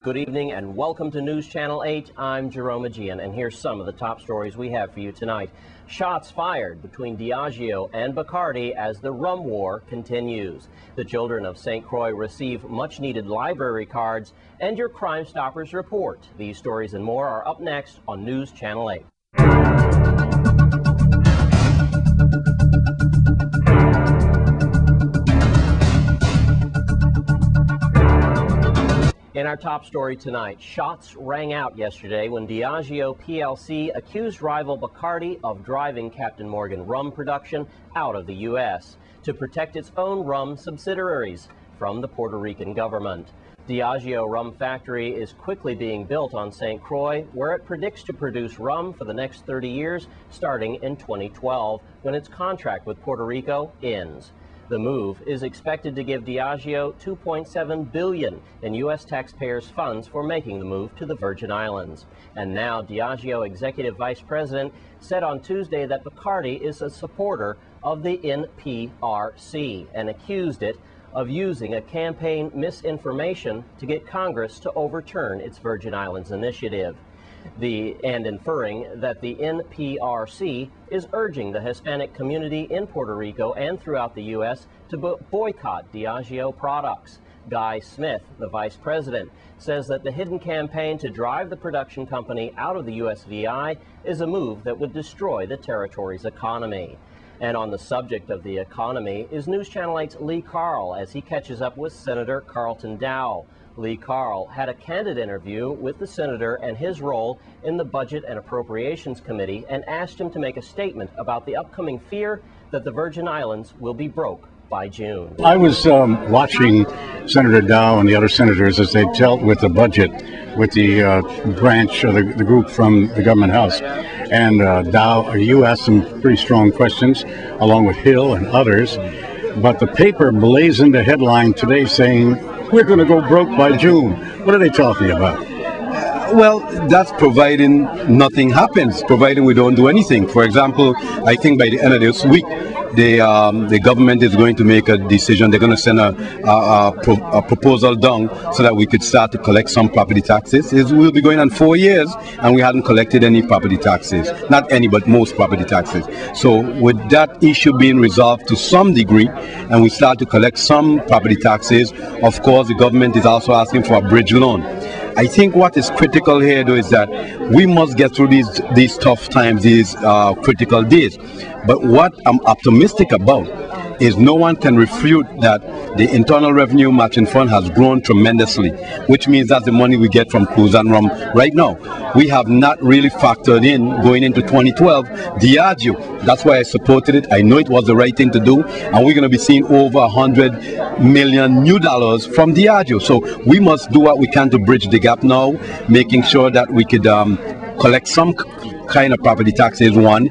Good evening and welcome to News Channel 8. I'm Jerome Aegean, and here's some of the top stories we have for you tonight. Shots fired between Diageo and Bacardi as the rum war continues. The children of St. Croix receive much-needed library cards, and your Crime Stoppers report. These stories and more are up next on News Channel 8. In our top story tonight, shots rang out yesterday when Diageo plc accused rival Bacardi of driving Captain Morgan rum production out of the U.S. to protect its own rum subsidiaries from the Puerto Rican government. Diageo Rum Factory is quickly being built on St. Croix, where it predicts to produce rum for the next 30 years, starting in 2012, when its contract with Puerto Rico ends. The move is expected to give Diageo $2.7 billion in U.S. taxpayers' funds for making the move to the Virgin Islands. And now Diageo Executive Vice President said on Tuesday that Bacardi is a supporter of the NPRC and accused it of using a campaign misinformation to get Congress to overturn its Virgin Islands initiative. And inferring that the NPRC is urging the Hispanic community in Puerto Rico and throughout the U.S. to boycott Diageo products. Guy Smith, the vice president, says that the hidden campaign to drive the production company out of the U.S. VI is a move that would destroy the territory's economy. And on the subject of the economy is News Channel 8's Lee Carl as he catches up with Senator Carlton Dow. Lee Carl had a candid interview with the senator and his role in the Budget and Appropriations Committee and asked him to make a statement about the upcoming fear that the Virgin Islands will be broke by June. I was watching Senator Dow and the other senators as they dealt with the budget with the branch or the group from the government house. And Dow, you asked some pretty strong questions along with Hill and others. But the paper blazoned a headline today saying, "We're going to go broke by June." What are they talking about? Well, that's providing nothing happens, providing we don't do anything. For example, I think by the end of this week, the government is going to make a decision. They're going to send a proposal down so that we could start to collect some property taxes. We'll be going on 4 years, and we hadn't collected any property taxes. Not any, but most property taxes. So with that issue being resolved to some degree, and we start to collect some property taxes, of course, the government is also asking for a bridge loan. I think what is critical here, though, is that we must get through these tough times, these critical days. But what I'm optimistic about is no one can refute that the Internal Revenue Matching Fund has grown tremendously, which means that's the money we get from cruise and rum right now. We have not really factored in, going into 2012, Diageo. That's why I supported it. I know it was the right thing to do, and we're going to be seeing over $100 million new dollars from Diageo. So we must do what we can to bridge the gap now, making sure that we could collect some kind of property taxes. One,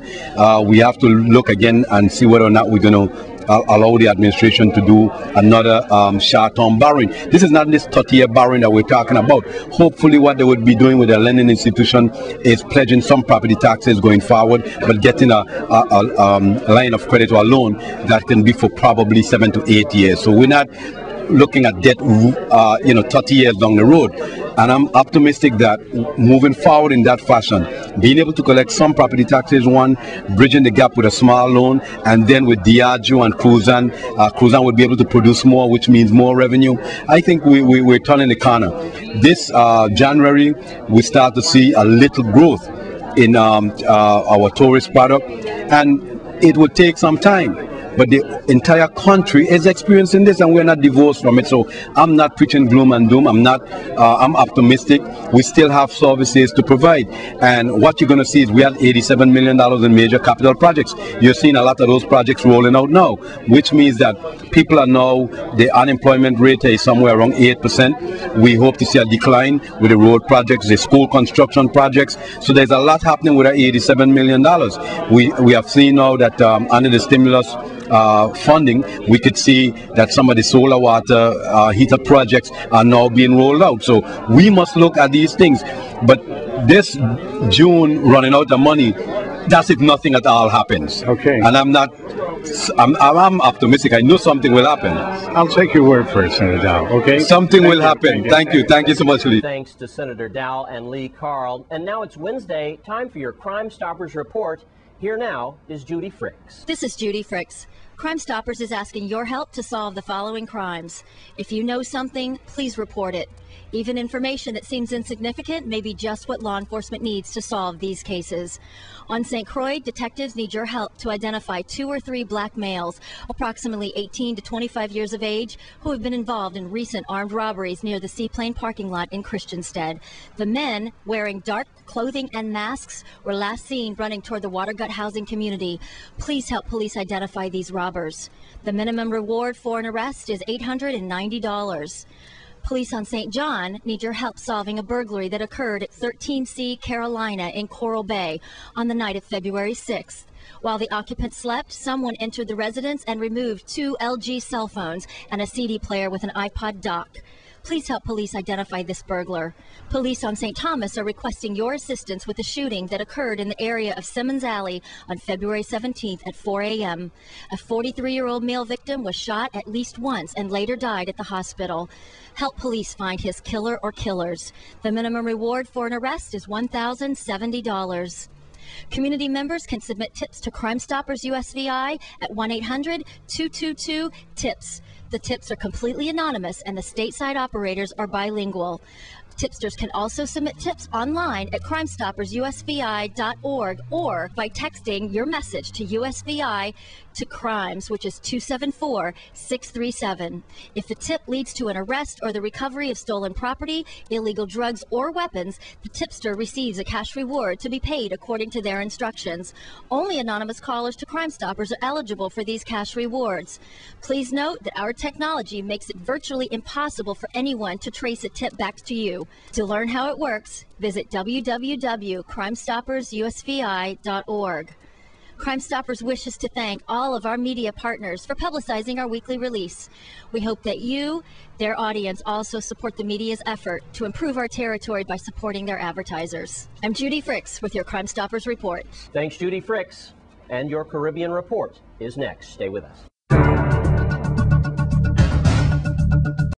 we have to look again and see whether or not we're going to allow the administration to do another short-term borrowing. This is not this 30-year borrowing that we're talking about. Hopefully what they would be doing with their lending institution is pledging some property taxes going forward, but getting a line of credit or a loan that can be for probably 7 to 8 years. So we're not looking at debt 30 years down the road. And I'm optimistic that moving forward in that fashion, being able to collect some property taxes, one, bridging the gap with a small loan, and then with Diageo and Cruzan will be able to produce more, which means more revenue. I think we're turning the corner. This January, we start to see a little growth in our tourist product, and it will take some time. But the entire country is experiencing this, and we're not divorced from it. So I'm not preaching gloom and doom. I'm optimistic. We still have services to provide. And what you're going to see is we have $87 million in major capital projects. You're seeing a lot of those projects rolling out now, which means that people are now, the unemployment rate is somewhere around 8%. We hope to see a decline with the road projects, the school construction projects. So there's a lot happening with our $87 million. We have seen now that under the stimulus funding, we could see that some of the solar water heater projects are now being rolled out. So we must look at these things. But this June running out of money, that's if nothing at all happens. Okay. And I'm optimistic. I know something will happen. I'll take your word for it, Senator Dow. Okay. Something will happen. Thank you. Thank you so much, Lee. Thanks to Senator Dow and Lee Carl. And now it's Wednesday, time for your Crime Stoppers report. Here now is Judy Fricks. This is Judy Fricks. Crime Stoppers is asking your help to solve the following crimes. If you know something, please report it. Even information that seems insignificant may be just what law enforcement needs to solve these cases. On St. Croix, detectives need your help to identify 2 or 3 black males, approximately 18 to 25 years of age, who have been involved in recent armed robberies near the Seaplane parking lot in Christiansted. The men, wearing dark clothing and masks, were last seen running toward the Watergut housing community. Please help police identify these robbers. The minimum reward for an arrest is $890. Police on St. John need your help solving a burglary that occurred at 13C Carolina in Coral Bay on the night of February 6th. While the occupants slept, someone entered the residence and removed 2 LG cell phones and a CD player with an iPod dock. Please help police identify this burglar. Police on St. Thomas are requesting your assistance with a shooting that occurred in the area of Simmons Alley on February 17th at 4 a.m. A 43-year-old male victim was shot at least once and later died at the hospital. Help police find his killer or killers. The minimum reward for an arrest is $1,070. Community members can submit tips to Crime Stoppers USVI at 1-800-222-TIPS. The tips are completely anonymous and the stateside operators are bilingual. Tipsters can also submit tips online at crimestoppersusvi.org or by texting your message to USVI to crimes, which is 274-637. If the tip leads to an arrest or the recovery of stolen property, illegal drugs, or weapons, the tipster receives a cash reward to be paid according to their instructions. Only anonymous callers to Crime Stoppers are eligible for these cash rewards. Please note that our technology makes it virtually impossible for anyone to trace a tip back to you. To learn how it works, visit www.crimestoppersusvi.org. Crime Stoppers wishes to thank all of our media partners for publicizing our weekly release. We hope that you, their audience, also support the media's effort to improve our territory by supporting their advertisers. I'm Judy Fricks with your Crime Stoppers report. Thanks, Judy Fricks. And your Caribbean report is next. Stay with us.